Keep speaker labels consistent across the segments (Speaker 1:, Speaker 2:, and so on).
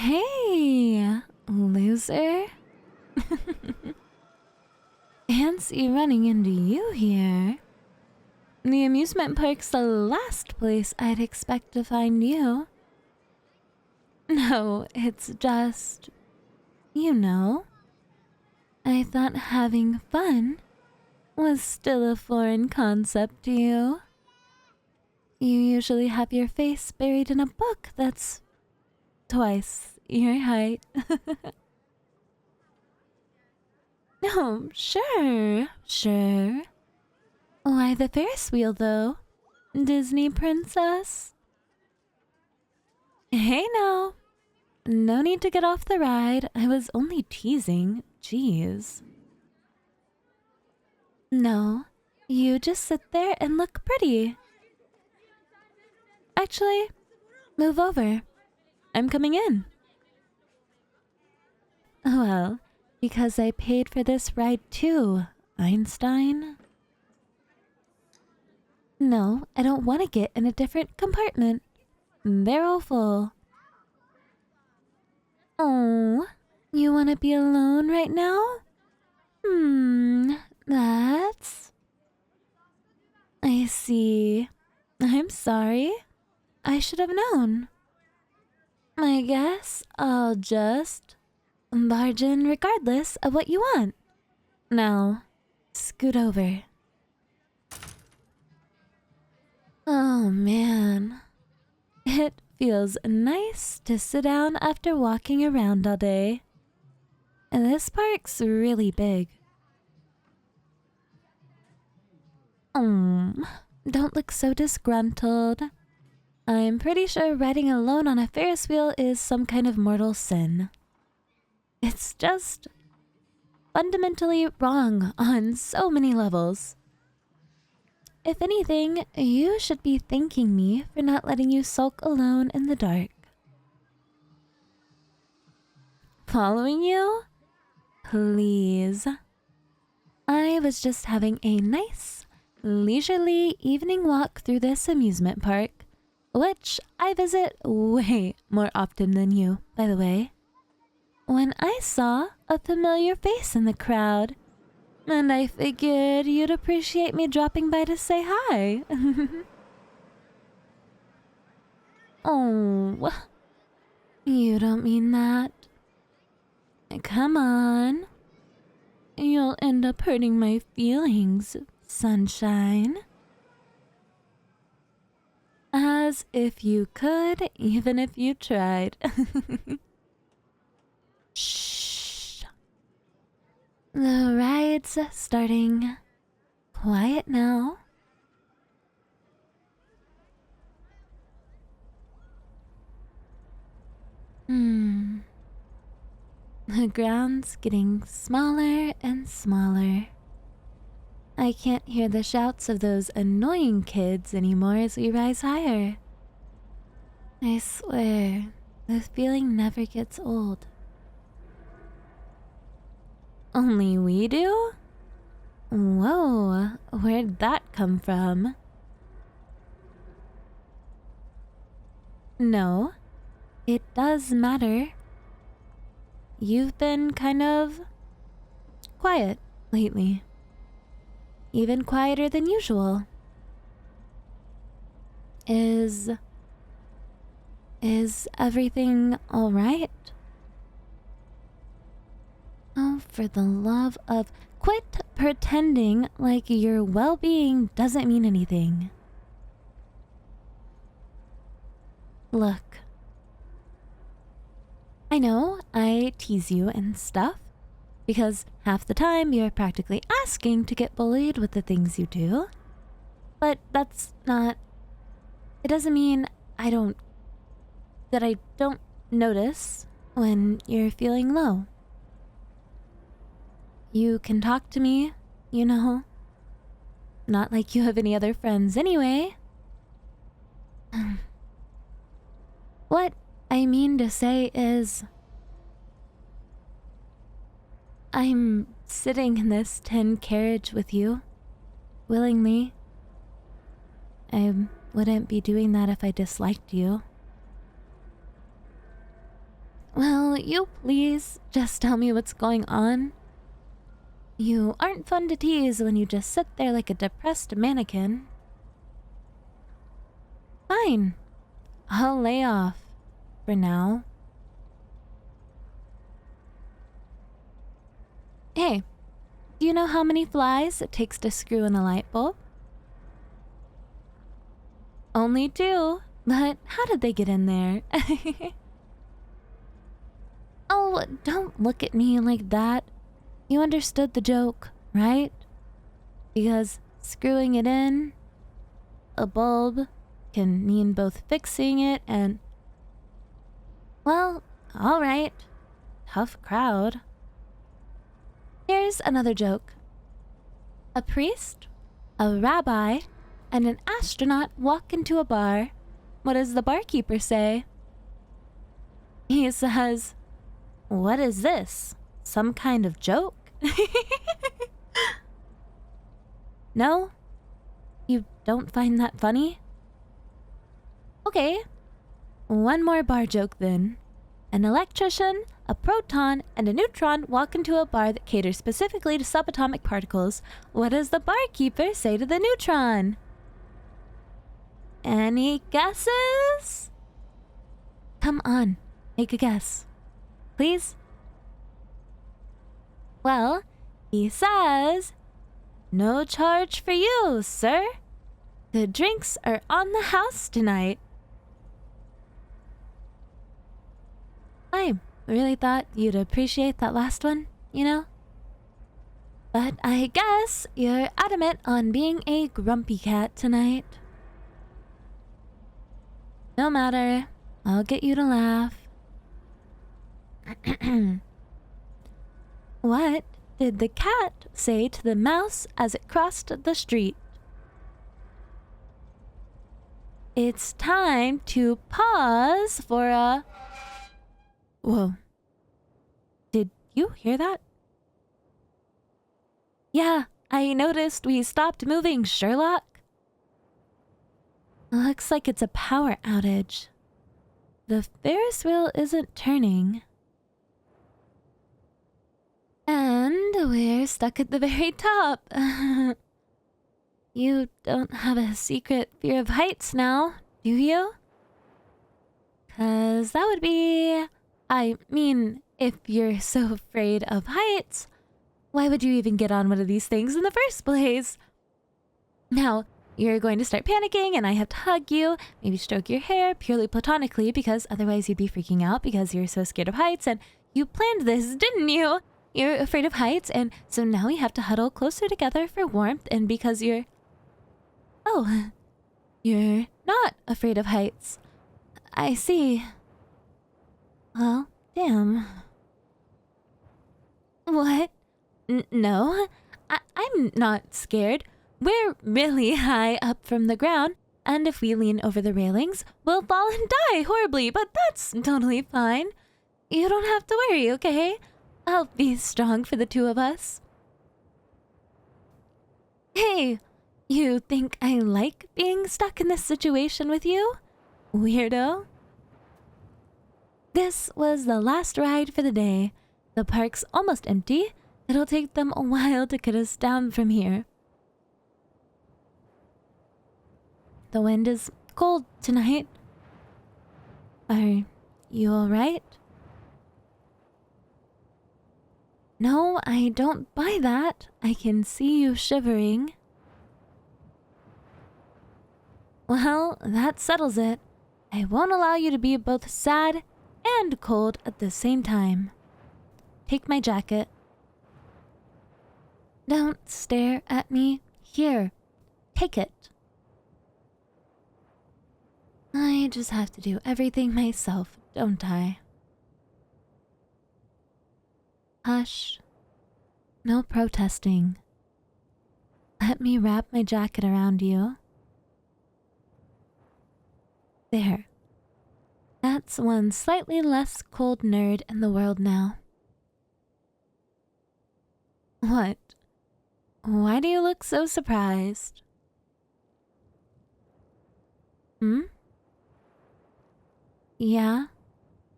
Speaker 1: Hey, loser. Fancy running into you here. The amusement park's the last place I'd expect to find you. No, it's just, you know, I thought having fun was still a foreign concept to you. You usually have your face buried in a book that's twice your height. Oh, sure. Why the Ferris wheel, though? Disney princess? Hey now. No need to get off the ride. I was only teasing. Jeez. No, you just sit there and look pretty. Actually, move over. I'm coming in. Well, because I paid for this ride too, Einstein. No, I don't want to get in a different compartment. They're all full. Oh, you want to be alone right now? That's... I see. I'm sorry. I should have known. I guess I'll just barge in regardless of what you want. Now, scoot over. Oh man. It feels nice to sit down after walking around all day. And this park's really big. Don't look so disgruntled. I'm pretty sure riding alone on a Ferris wheel is some kind of mortal sin. It's just fundamentally wrong on so many levels. If anything, you should be thanking me for not letting you sulk alone in the dark. Following you? Please. I was just having a nice, leisurely evening walk through this amusement park, which I visit way more often than you, by the way, when I saw a familiar face in the crowd. And I figured you'd appreciate me dropping by to say hi. Oh, you don't mean that. Come on. You'll end up hurting my feelings, sunshine. As if you could, even if you tried. Shh. The ride's starting. Quiet now. The ground's getting smaller and smaller. I can't hear the shouts of those annoying kids anymore as we rise higher. I swear, the feeling never gets old. Only we do? Whoa, where'd that come from? No, it does matter. You've been kind of quiet lately. Even quieter than usual. Is everything all right? Oh, for the love of... Quit pretending like your well-being doesn't mean anything. Look. I know I tease you and stuff, because half the time you're practically asking to get bullied with the things you do. But that's not... It doesn't mean that I don't notice when you're feeling low. You can talk to me, you know. Not like you have any other friends anyway. What I mean to say is... I'm sitting in this tin carriage with you, willingly. I wouldn't be doing that if I disliked you. Will you please just tell me what's going on? You aren't fun to tease when you just sit there like a depressed mannequin. Fine. I'll lay off. For now. Hey, do you know how many flies it takes to screw in a light bulb? Only 2. But how did they get in there? Oh, don't look at me like that. You understood the joke, right? Because screwing it in a bulb can mean both fixing it and... Well, alright. Tough crowd. Here's another joke. A priest, a rabbi, and an astronaut walk into a bar. What does the barkeeper say? He says, "What is this? Some kind of joke?" No? You don't find that funny? Okay. One more bar joke then. An electrician, a proton, and a neutron walk into a bar that caters specifically to subatomic particles. What does the barkeeper say to the neutron? Any guesses? Come on, make a guess. Please? Well, he says, "No charge for you, sir. The drinks are on the house tonight." I really thought you'd appreciate that last one, you know? But I guess you're adamant on being a grumpy cat tonight. No matter, I'll get you to laugh. What did the cat say to the mouse as it crossed the street? It's time to pause for a... Whoa. Did you hear that? Yeah, I noticed we stopped moving, Sherlock. Looks like it's a power outage. The Ferris wheel isn't turning. And we're stuck at the very top. You don't have a secret fear of heights now, do you? 'Cause that would be... I mean, if you're so afraid of heights, why would you even get on one of these things in the first place? Now, you're going to start panicking and I have to hug you, maybe stroke your hair purely platonically because otherwise you'd be freaking out because you're so scared of heights and you planned this, didn't you? You're afraid of heights and so now we have to huddle closer together for warmth and because you're... Oh, you're not afraid of heights. I see. Well, damn. What? No, I'm not scared. We're really high up from the ground, and if we lean over the railings, we'll fall and die horribly, but that's totally fine. You don't have to worry, okay? I'll be strong for the 2 of us. Hey, you think I like being stuck in this situation with you? Weirdo. This was the last ride for the day. The park's almost empty. It'll take them a while to get us down from here. The wind is cold tonight. Are you alright? No, I don't buy that. I can see you shivering. Well, that settles it. I won't allow you to be both sad and cold at the same time. Take my jacket. Don't stare at me. Here, take it. I just have to do everything myself, don't I? Hush. No protesting. Let me wrap my jacket around you. There. That's one slightly less cold nerd in the world now. What? Why do you look so surprised? Hmm? Yeah,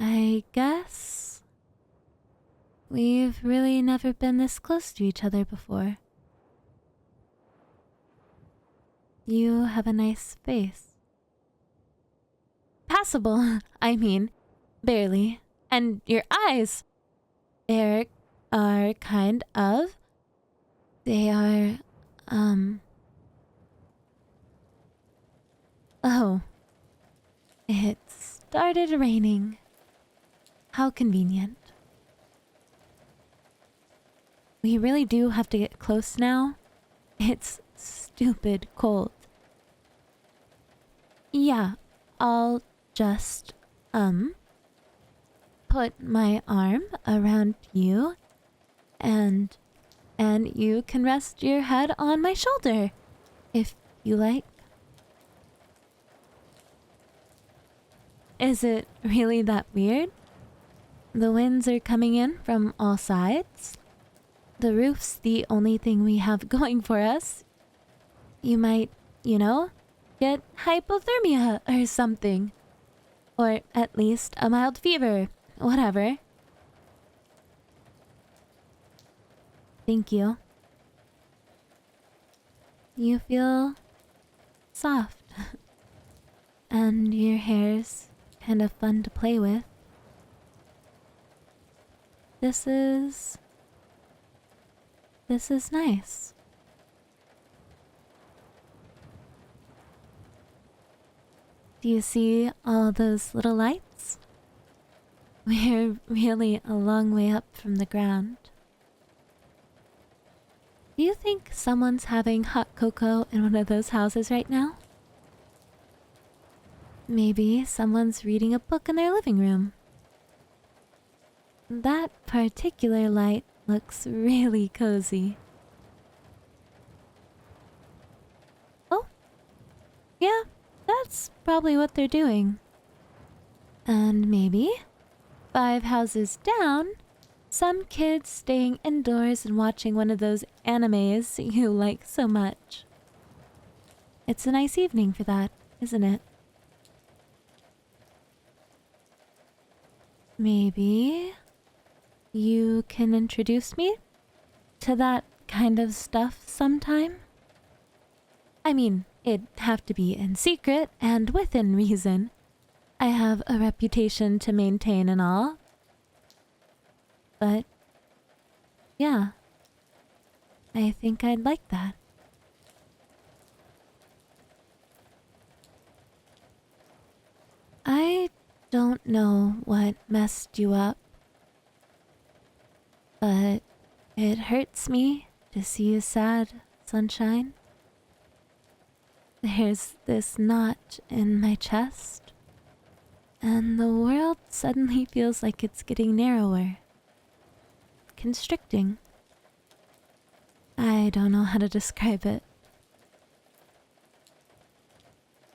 Speaker 1: I guess We've really never been this close to each other before. You have a nice face. Passable, I mean. Barely. And your eyes. They are kind of... They are, Oh. It started raining. How convenient. We really do have to get close now. It's stupid cold. Yeah, I'll just, put my arm around you and you can rest your head on my shoulder if you like. Is it really that weird? The winds are coming in from all sides. The roof's the only thing we have going for us. You might, get hypothermia or something. Or at least a mild fever. Whatever. Thank you. You feel soft. And your hair's kind of fun to play with. This is nice. Do you see all those little lights? We're really a long way up from the ground. Do you think someone's having hot cocoa in one of those houses right now? Maybe someone's reading a book in their living room. That particular light looks really cozy. Oh, yeah, that's probably what they're doing. And maybe, 5 houses down, some kid's staying indoors and watching one of those animes you like so much. It's a nice evening for that, isn't it? Maybe you can introduce me to that kind of stuff sometime? I mean, it'd have to be in secret and within reason. I have a reputation to maintain and all. But, yeah, I think I'd like that. I don't know what messed you up, but it hurts me to see you sad, sunshine. There's this knot in my chest, and the world suddenly feels like it's getting narrower. Constricting. I don't know how to describe it.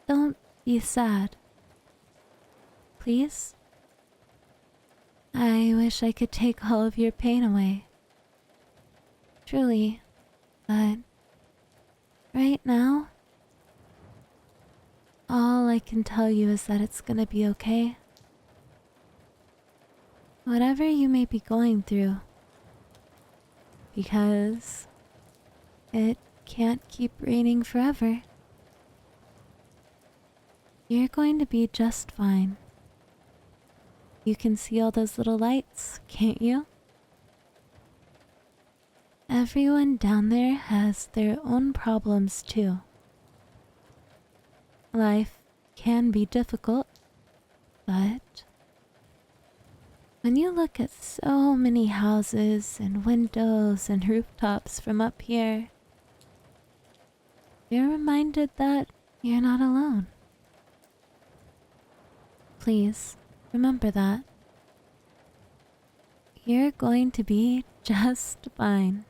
Speaker 1: Don't be sad. Please? I wish I could take all of your pain away. Truly, but right now, all I can tell you is that it's gonna be okay. Whatever you may be going through, because it can't keep raining forever. You're going to be just fine. You can see all those little lights, can't you? Everyone down there has their own problems too. Life can be difficult, but when you look at so many houses and windows and rooftops from up here, you're reminded that you're not alone. Please, remember that. You're going to be just fine.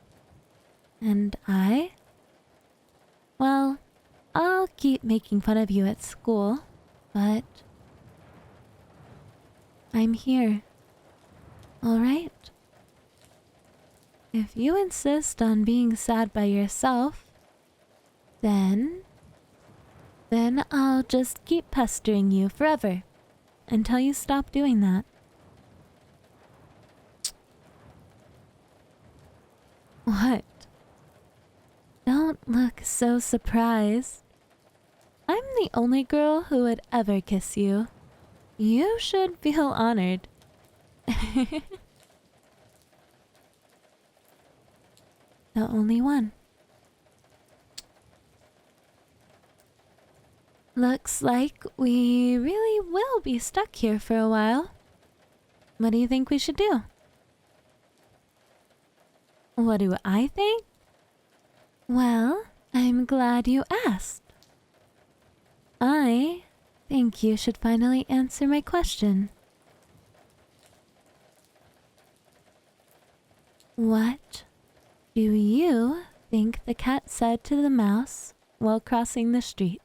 Speaker 1: And well, I'll keep making fun of you at school, but I'm here. Alright? If you insist on being sad by yourself, then I'll just keep pestering you forever until you stop doing that. so surprised. I'm the only girl who would ever kiss you. You should feel honored. The only one. Looks like we really will be stuck here for a while. What do you think we should do? What do I think? Well, I'm glad you asked. I think you should finally answer my question. What do you think the cat said to the mouse while crossing the street?